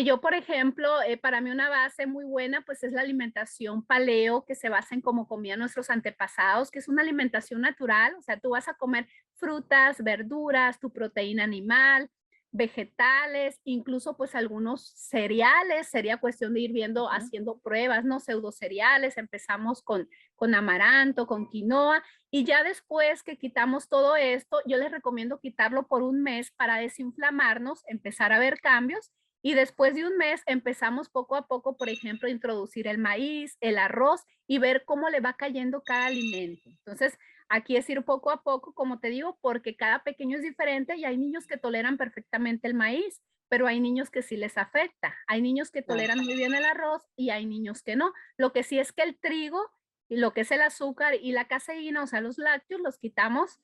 yo, por ejemplo, para mí una base muy buena pues es la alimentación paleo, que se basa en cómo comían nuestros antepasados, que es una alimentación natural, o sea, tú vas a comer frutas, verduras, tu proteína animal, vegetales, incluso pues algunos cereales, sería cuestión de ir viendo, Ujú. haciendo pruebas, ¿no? Pseudo cereales, empezamos con amaranto, con quinoa, y ya después que quitamos todo esto, yo les recomiendo quitarlo por un mes para desinflamarnos, empezar a ver cambios, y después de un mes empezamos poco a poco, por ejemplo, a introducir el maíz, el arroz, y ver cómo le va cayendo cada alimento. Entonces, aquí es ir poco a poco, como te digo, porque cada pequeño es diferente y hay niños que toleran perfectamente el maíz, pero hay niños que sí les afecta. Hay niños que Claro. toleran muy bien el arroz y hay niños que no. Lo que sí es que el trigo y lo que es el azúcar y la caseína, o sea, los lácteos, los quitamos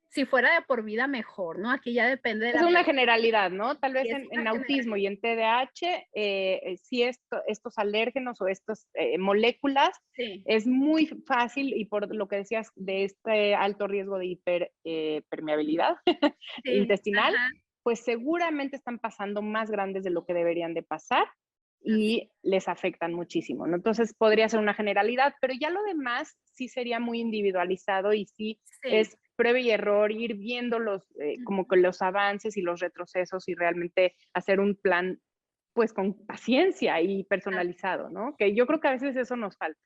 Si fuera de por vida, mejor, ¿no? Aquí ya depende de Es la una persona. generalidad, ¿no? Tal vez Es una en autismo y generalidad. en TDAH, sí estos alérgenos o estas moléculas Sí. es muy fácil, y por lo que decías de este alto riesgo de hiperpermeabilidad Sí, intestinal, ajá, pues seguramente están pasando más grandes de lo que deberían de pasar así. y les afectan muchísimo, ¿no? Entonces podría ser una generalidad, pero ya lo demás sí sería muy individualizado y sí Sí. es prueba y error, ir viendo como que Ujú. los avances y los retrocesos y realmente hacer un plan pues con paciencia y personalizado, ¿no? Que yo creo que a veces eso nos falta.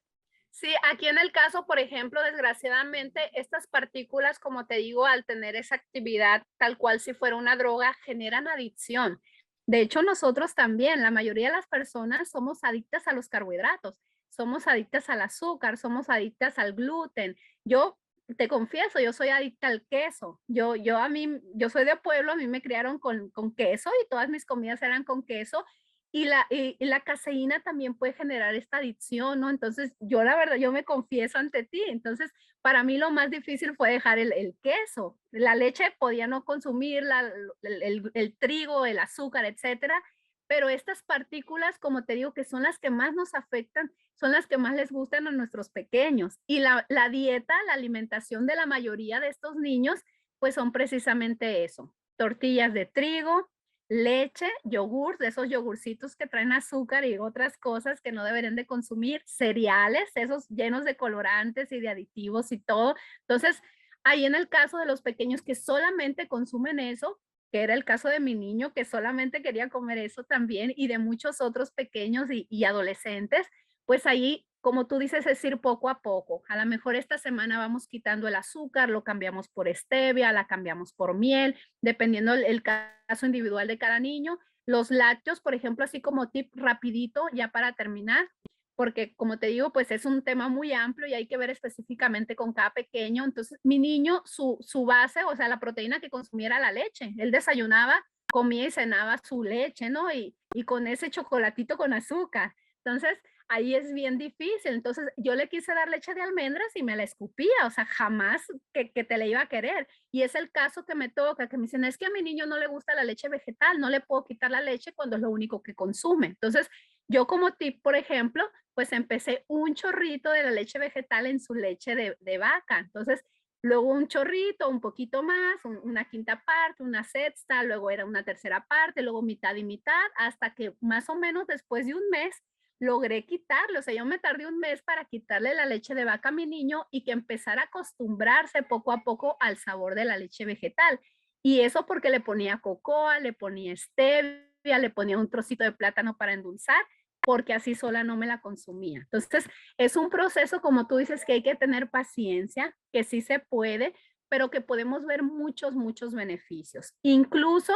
Sí, aquí en el caso, por ejemplo, desgraciadamente, estas partículas, como te digo, al tener esa actividad tal cual si fuera una droga, generan adicción. De hecho, nosotros también, la mayoría de las personas somos adictas a los carbohidratos, somos adictas al azúcar, somos adictas al gluten. Yo te confieso, yo soy adicta al queso. Yo soy de pueblo, a mí me criaron con queso y todas mis comidas eran con queso y la caseína también puede generar esta adicción, ¿no? Entonces, yo la verdad, yo me confieso ante ti. Entonces, para mí lo más difícil fue dejar el queso. La leche podía no consumirla, el trigo, el azúcar, etcétera. Pero estas partículas, como te digo, que son las que más nos afectan, son las que más les gustan a nuestros pequeños. Y la dieta, la alimentación de la mayoría de estos niños, pues son precisamente eso. Tortillas de trigo, leche, yogur, de esos yogurcitos que traen azúcar y otras cosas que no deberían de consumir, cereales, esos llenos de colorantes y de aditivos y todo. Entonces, ahí en el caso de los pequeños que solamente consumen eso, que era el caso de mi niño que solamente quería comer eso también y de muchos otros pequeños y adolescentes, pues ahí, como tú dices, es ir poco a poco. A lo mejor esta semana vamos quitando el azúcar, lo cambiamos por stevia, la cambiamos por miel, dependiendo el caso individual de cada niño. Los lácteos, por ejemplo, así como tip rapidito, ya para terminar, porque como te digo, pues es un tema muy amplio y hay que ver específicamente con cada pequeño. Entonces, mi niño, su base, o sea, la proteína que consumiera la leche. Él desayunaba, comía y cenaba su leche, ¿no? Y con ese chocolatito con azúcar. Entonces, ahí es bien difícil. Entonces, yo le quise dar leche de almendras y me la escupía, o sea, jamás que te la iba a querer. Y es el caso que me toca, que me dicen, es que a mi niño no le gusta la leche vegetal, no le puedo quitar la leche cuando es lo único que consume. Entonces, yo como tip, por ejemplo, pues empecé un chorrito de la leche vegetal en su leche de vaca. Entonces, luego un chorrito, un poquito más, una quinta parte, una sexta, luego era una tercera parte, luego mitad y mitad, hasta que más o menos después de un mes logré quitarle, o sea, yo me tardé un mes para quitarle la leche de vaca a mi niño y que empezara a acostumbrarse poco a poco al sabor de la leche vegetal. Y eso porque le ponía cocoa, le ponía stevia, le ponía un trocito de plátano para endulzar, porque así sola no me la consumía. Entonces, es un proceso, como tú dices, que hay que tener paciencia, que sí se puede, pero que podemos ver muchos, muchos beneficios. Incluso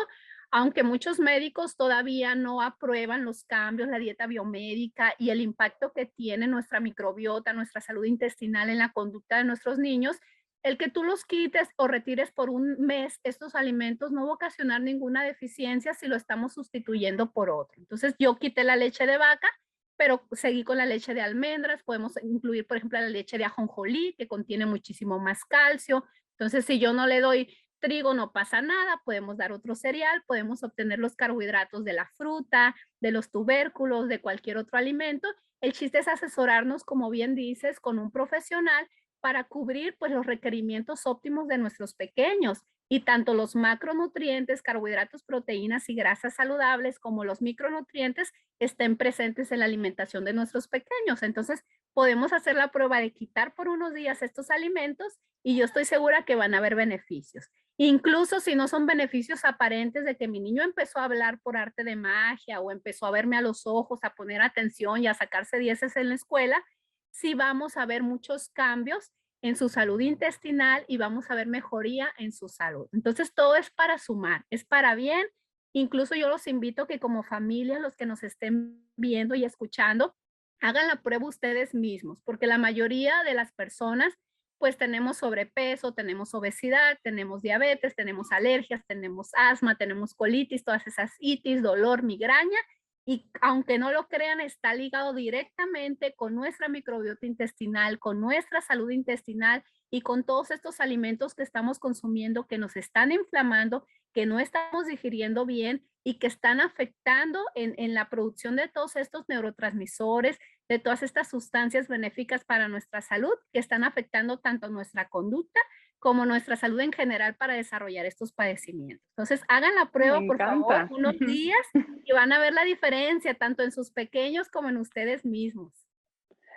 aunque muchos médicos todavía no aprueban los cambios, la dieta biomédica y el impacto que tiene nuestra microbiota, nuestra salud intestinal en la conducta de nuestros niños, el que tú los quites o retires por un mes estos alimentos no va a ocasionar ninguna deficiencia si lo estamos sustituyendo por otro. Entonces yo quité la leche de vaca, pero seguí con la leche de almendras, podemos incluir, por ejemplo, la leche de ajonjolí, que contiene muchísimo más calcio. Entonces, si yo no le doy trigo no pasa nada, podemos dar otro cereal, podemos obtener los carbohidratos de la fruta, de los tubérculos, de cualquier otro alimento. El chiste es asesorarnos, como bien dices, con un profesional para cubrir pues los requerimientos óptimos de nuestros pequeños y tanto los macronutrientes, carbohidratos, proteínas y grasas saludables como los micronutrientes estén presentes en la alimentación de nuestros pequeños. Entonces, podemos hacer la prueba de quitar por unos días estos alimentos y yo estoy segura que van a haber beneficios. Incluso si no son beneficios aparentes de que mi niño empezó a hablar por arte de magia o empezó a verme a los ojos, a poner atención y a sacarse dieces en la escuela, sí vamos a ver muchos cambios en su salud intestinal y vamos a ver mejoría en su salud. Entonces todo es para sumar, es para bien. Incluso yo los invito que como familia, los que nos estén viendo y escuchando, hagan la prueba ustedes mismos, porque la mayoría de las personas pues tenemos sobrepeso, tenemos obesidad, tenemos diabetes, tenemos alergias, tenemos asma, tenemos colitis, todas esas itis, dolor, migraña, y aunque no lo crean, está ligado directamente con nuestra microbiota intestinal, con nuestra salud intestinal y con todos estos alimentos que estamos consumiendo, que nos están inflamando, que no estamos digiriendo bien y que están afectando en la producción de todos estos neurotransmisores, de todas estas sustancias benéficas para nuestra salud, que están afectando tanto nuestra conducta como nuestra salud en general para desarrollar estos padecimientos. Entonces, hagan la Me prueba, por favor, encanta. unos días y van a ver la diferencia, tanto en sus pequeños como en ustedes mismos.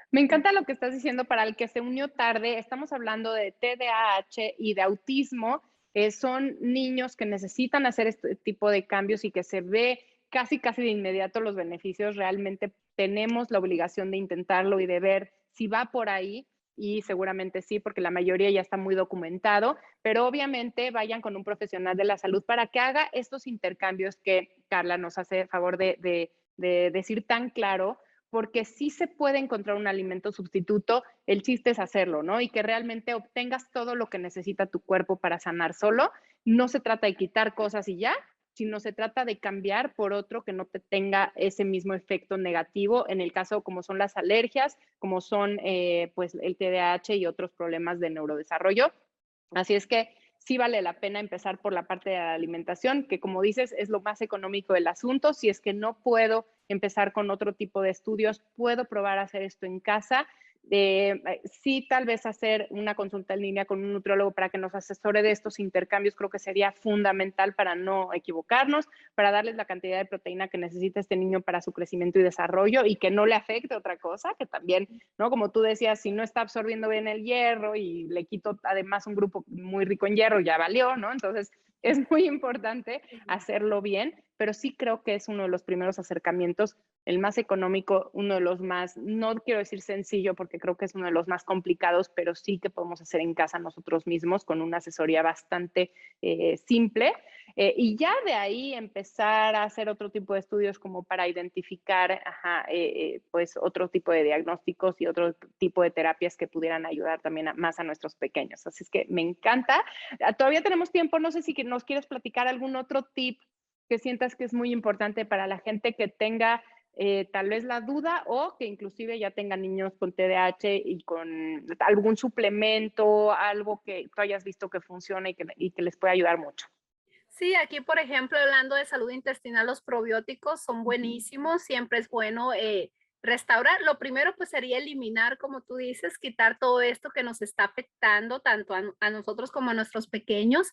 Me encanta lo que estás diciendo para el que se unió tarde. Estamos hablando de TDAH y de autismo. Son niños que necesitan hacer este tipo de cambios y que se ve casi, casi de inmediato los beneficios. Realmente tenemos la obligación de intentarlo y de ver si va por ahí. Y seguramente sí, porque la mayoría ya está muy documentado, pero obviamente vayan con un profesional de la salud para que haga estos intercambios que Carla nos hace favor de decir tan claro, porque sí se puede encontrar un alimento sustituto, el chiste es hacerlo, ¿no? Y que realmente obtengas todo lo que necesita tu cuerpo para sanar solo. No se trata de quitar cosas y ya, sino se trata de cambiar por otro que no te tenga ese mismo efecto negativo, en el caso como son las alergias, como son pues el TDAH y otros problemas de neurodesarrollo. Así es que sí vale la pena empezar por la parte de la alimentación, que como dices es lo más económico del asunto. Si es que no puedo empezar con otro tipo de estudios, puedo probar a hacer esto en casa. Sí, tal vez hacer una consulta en línea con un nutriólogo para que nos asesore de estos intercambios, creo que sería fundamental para no equivocarnos, para darles la cantidad de proteína que necesita este niño para su crecimiento y desarrollo y que no le afecte otra cosa, que también, ¿no? Como tú decías, si no está absorbiendo bien el hierro y le quito además un grupo muy rico en hierro, ya valió, ¿no? Entonces, es muy importante hacerlo bien, pero sí creo que es uno de los primeros acercamientos, el más económico, uno de los más, no quiero decir sencillo porque creo que es uno de los más complicados, pero sí que podemos hacer en casa nosotros mismos con una asesoría bastante simple. Y ya de ahí empezar a hacer otro tipo de estudios como para identificar pues otro tipo de diagnósticos y otro tipo de terapias que pudieran ayudar también más a nuestros pequeños. Así es que me encanta. Todavía tenemos tiempo, no sé si nos quieres platicar algún otro tip que sientas que es muy importante para la gente que tenga tal vez la duda o que inclusive ya tenga niños con TDAH y con algún suplemento, algo que tú hayas visto que funciona y que les pueda ayudar mucho. Sí, aquí, por ejemplo, hablando de salud intestinal, los probióticos son buenísimos, siempre es bueno restaurar. Lo primero, pues, sería eliminar, como tú dices, quitar todo esto que nos está afectando tanto a nosotros como a nuestros pequeños.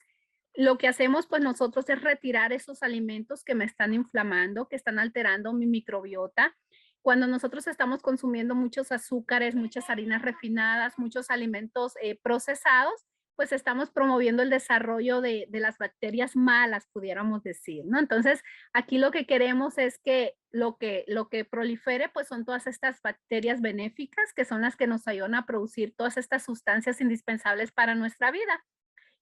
Lo que hacemos, pues, nosotros es retirar esos alimentos que me están inflamando, que están alterando mi microbiota. Cuando nosotros estamos consumiendo muchos azúcares, muchas harinas refinadas, muchos alimentos procesados, pues estamos promoviendo el desarrollo de las bacterias malas, pudiéramos decir, ¿no? Entonces, aquí lo que queremos es que lo que prolifere, pues son todas estas bacterias benéficas, que son las que nos ayudan a producir todas estas sustancias indispensables para nuestra vida.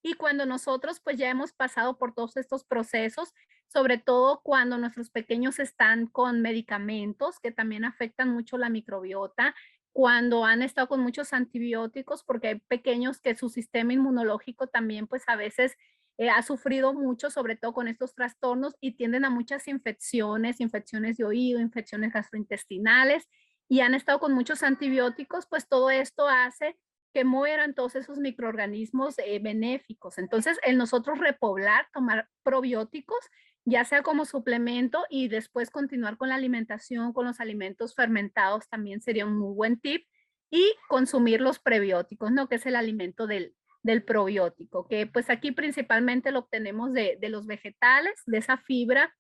Y cuando nosotros pues ya hemos pasado por todos estos procesos, sobre todo cuando nuestros pequeños están con medicamentos que también afectan mucho la microbiota, cuando han estado con muchos antibióticos, porque hay pequeños que su sistema inmunológico también pues a veces ha sufrido mucho, sobre todo con estos trastornos y tienden a muchas infecciones, infecciones de oído, infecciones gastrointestinales y han estado con muchos antibióticos, pues todo esto hace que mueran todos esos microorganismos benéficos. Entonces, el nosotros repoblar, tomar probióticos, ya sea como suplemento y después continuar con la alimentación, con los alimentos fermentados, también sería un muy buen tip. Y consumir los prebióticos, ¿no? Que es el alimento del probiótico, que pues aquí principalmente lo obtenemos de los vegetales, de esa fibra.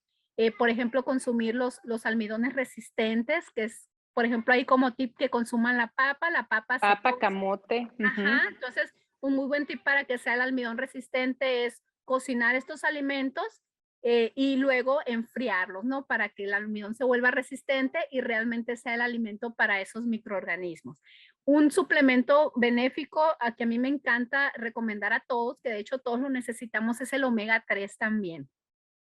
Por ejemplo, consumir los almidones resistentes, que es por ejemplo, ahí como tip que consuman la papa se Papa, cose. camote. Ajá, entonces un muy buen tip para que sea el almidón resistente es cocinar estos alimentos y luego enfriarlos, ¿no? Para que el almidón se vuelva resistente y realmente sea el alimento para esos microorganismos. Un suplemento benéfico a que a mí me encanta recomendar a todos, que de hecho todos lo necesitamos, es el omega 3 también.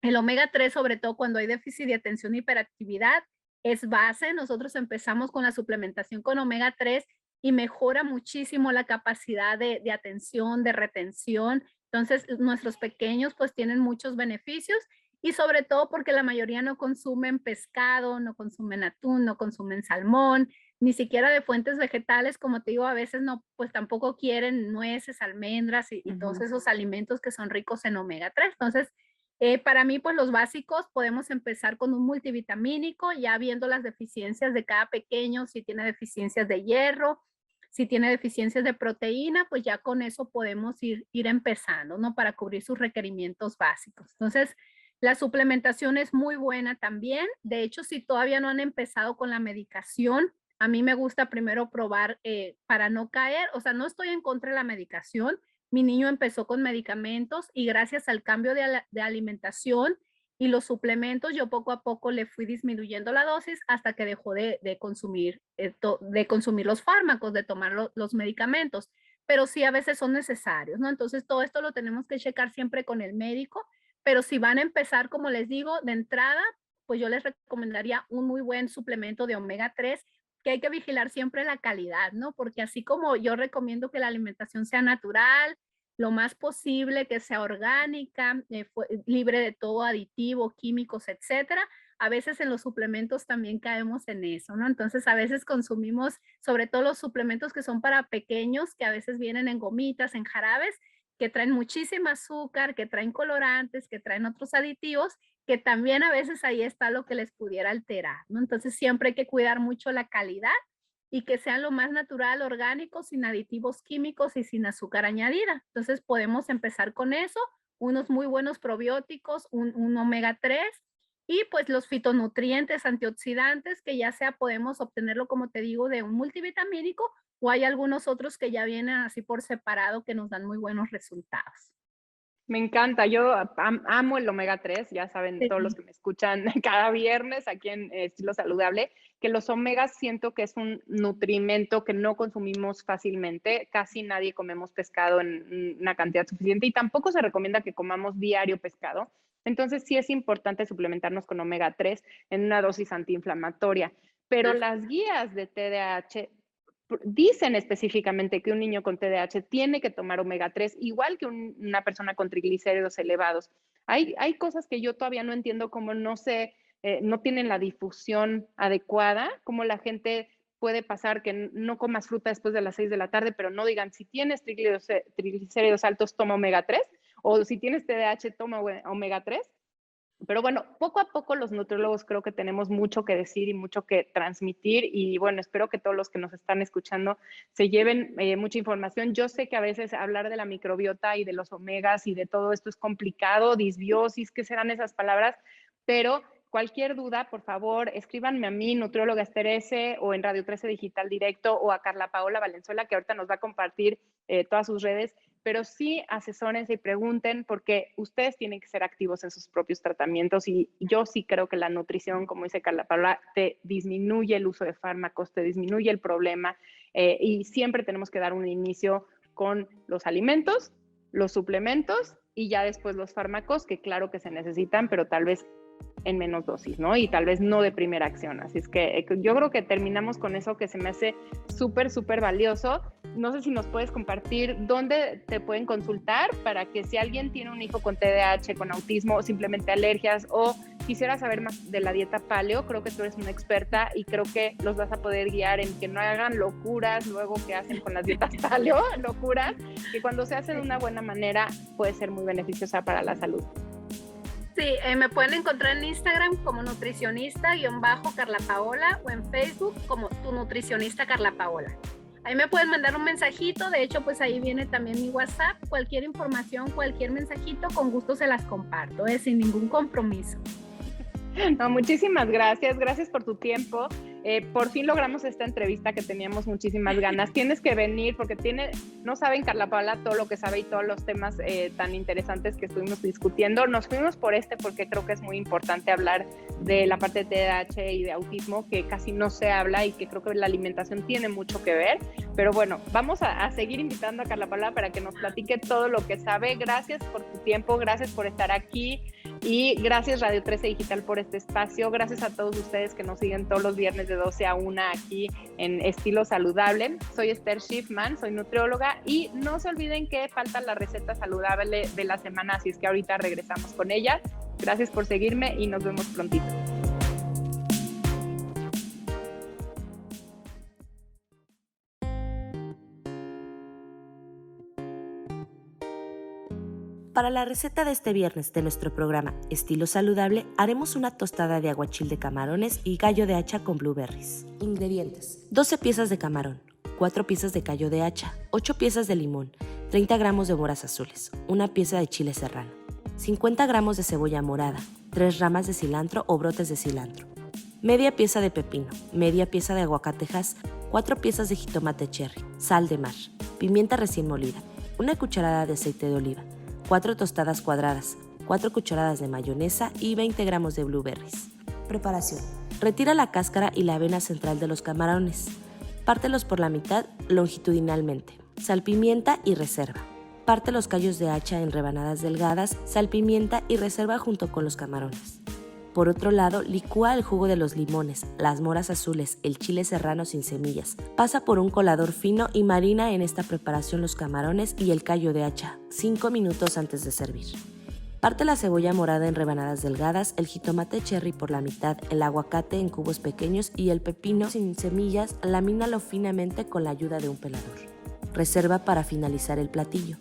El omega 3, sobre todo cuando hay déficit de atención e hiperactividad, es base. Nosotros empezamos con la suplementación con omega 3 y mejora muchísimo la capacidad de atención, de retención. Entonces, nuestros pequeños pues tienen muchos beneficios y sobre todo porque la mayoría no consumen pescado, no consumen atún, no consumen salmón, ni siquiera de fuentes vegetales, como te digo, a veces no, pues tampoco quieren nueces, almendras y todos esos alimentos que son ricos en omega 3. Entonces, para mí, pues los básicos podemos empezar con un multivitamínico, ya viendo las deficiencias de cada pequeño, si tiene deficiencias de hierro, si tiene deficiencias de proteína, pues ya con eso podemos ir empezando, ¿no? Para cubrir sus requerimientos básicos. Entonces, la suplementación es muy buena también. De hecho, si todavía no han empezado con la medicación, a mí me gusta primero probar para no caer, o sea, no estoy en contra de la medicación. Mi niño empezó con medicamentos y gracias al cambio de alimentación y los suplementos, yo poco a poco le fui disminuyendo la dosis hasta que dejó de consumir, de consumir los fármacos, de tomar los medicamentos. Pero sí a veces son necesarios, ¿no? Entonces todo esto lo tenemos que checar siempre con el médico, pero si van a empezar, como les digo, de entrada, pues yo les recomendaría un muy buen suplemento de omega 3, que hay que vigilar siempre la calidad, ¿no? Porque así como yo recomiendo que la alimentación sea natural, lo más posible que sea orgánica, libre de todo aditivo, químicos, etcétera. A veces en los suplementos también caemos en eso, ¿no? Entonces a veces consumimos, sobre todo los suplementos que son para pequeños, que a veces vienen en gomitas, en jarabes, que traen muchísimo azúcar, que traen colorantes, que traen otros aditivos, que también a veces ahí está lo que les pudiera alterar, ¿no? Entonces siempre hay que cuidar mucho la calidad y que sean lo más natural, orgánico, sin aditivos químicos y sin azúcar añadida. Entonces podemos empezar con eso, unos muy buenos probióticos, un omega 3 y pues los fitonutrientes antioxidantes que ya sea podemos obtenerlo, como te digo, de un multivitamínico o hay algunos otros que ya vienen así por separado que nos dan muy buenos resultados. Me encanta, yo amo el omega 3, ya saben todos los Sí. que me escuchan cada viernes aquí en Estilo Saludable, que los omegas siento que es un nutrimento que no consumimos fácilmente, casi nadie comemos pescado en una cantidad suficiente y tampoco se recomienda que comamos diario pescado, entonces sí es importante suplementarnos con omega 3 en una dosis antiinflamatoria, pero las guías de TDAH dicen específicamente que un niño con TDAH tiene que tomar omega 3, igual que una persona con triglicéridos elevados. Hay cosas que yo todavía no entiendo, como no tienen la difusión adecuada, como la gente puede pasar que no comas fruta después de las 6 de la tarde, pero no digan, si tienes triglicéridos altos, toma omega 3, o si tienes TDAH, toma omega 3. Pero bueno, poco a poco los nutriólogos creo que tenemos mucho que decir y mucho que transmitir y bueno, espero que todos los que nos están escuchando se lleven mucha información. Yo sé que a veces hablar de la microbiota y de los omegas y de todo esto es complicado, disbiosis, ¿qué serán esas palabras? Pero cualquier duda, por favor, escríbanme a mí, nutrióloga Esther S, o en Radio 13 Digital Directo, o a Carla Paola Valenzuela, que ahorita nos va a compartir todas sus redes, pero sí asesórense y pregunten porque ustedes tienen que ser activos en sus propios tratamientos y yo sí creo que la nutrición, como dice Carla Paola, te disminuye el uso de fármacos, te disminuye el problema y siempre tenemos que dar un inicio con los alimentos, los suplementos y ya después los fármacos, que claro que se necesitan, pero tal vez en menos dosis, ¿no? Y tal vez no de primera acción. Así es que yo creo que terminamos con eso que se me hace súper, súper valioso. No sé si nos puedes compartir dónde te pueden consultar para que si alguien tiene un hijo con TDAH, con autismo o simplemente alergias o quisiera saber más de la dieta paleo, creo que tú eres una experta y creo que los vas a poder guiar en que no hagan locuras luego que hacen con las dietas paleo, locuras, que cuando se hace de una buena manera puede ser muy beneficiosa para la salud. Sí, me pueden encontrar en Instagram como nutricionista-Carla Paola o en Facebook como tu nutricionista Carla Paola. Ahí me pueden mandar un mensajito, de hecho pues ahí viene también mi WhatsApp, cualquier información, cualquier mensajito, con gusto se las comparto, sin ningún compromiso. No, muchísimas gracias, gracias por tu tiempo. Por fin logramos esta entrevista que teníamos muchísimas ganas. Tienes que venir porque no saben Carla Paola todo lo que sabe y todos los temas tan interesantes que estuvimos discutiendo. Nos fuimos por porque creo que es muy importante hablar de la parte de TDAH y de autismo que casi no se habla y que creo que la alimentación tiene mucho que ver. Pero bueno, vamos a seguir invitando a Carla Paola para que nos platique todo lo que sabe. Gracias por tu tiempo, gracias por estar aquí. Y gracias Radio 13 Digital por este espacio, gracias a todos ustedes que nos siguen todos los viernes de 12 a 1 aquí en Estilo Saludable. Soy Esther Schiffman, soy nutrióloga y no se olviden que falta la receta saludable de la semana, así es que ahorita regresamos con ella. Gracias por seguirme y nos vemos prontito. Para la receta de este viernes de nuestro programa Estilo Saludable, haremos una tostada de aguachil de camarones y callo de hacha con blueberries. Ingredientes: 12 piezas de camarón, 4 piezas de callo de hacha, 8 piezas de limón, 30 gramos de moras azules, una pieza de chile serrano, 50 gramos de cebolla morada, 3 ramas de cilantro o brotes de cilantro, media pieza de pepino, media pieza de aguacatejas, 4 piezas de jitomate cherry, sal de mar, pimienta recién molida, una cucharada de aceite de oliva, 4 tostadas cuadradas, 4 cucharadas de mayonesa y 20 gramos de blueberries. Preparación: retira la cáscara y la avena central de los camarones. Pártelos por la mitad longitudinalmente. Salpimienta y reserva. Parte los callos de hacha en rebanadas delgadas, salpimienta y reserva junto con los camarones. Por otro lado, licúa el jugo de los limones, las moras azules, el chile serrano sin semillas. Pasa por un colador fino y marina en esta preparación los camarones y el callo de hacha 5 minutos antes de servir. Parte la cebolla morada en rebanadas delgadas, el jitomate cherry por la mitad, el aguacate en cubos pequeños y el pepino sin semillas, lamínalo finamente con la ayuda de un pelador. Reserva para finalizar el platillo.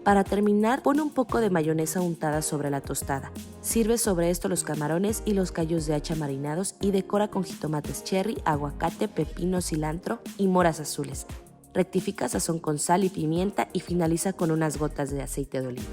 Para terminar, pone un poco de mayonesa untada sobre la tostada. Sirve sobre esto los camarones y los callos de hacha marinados y decora con jitomates cherry, aguacate, pepino, cilantro y moras azules. Rectifica sazón con sal y pimienta y finaliza con unas gotas de aceite de oliva.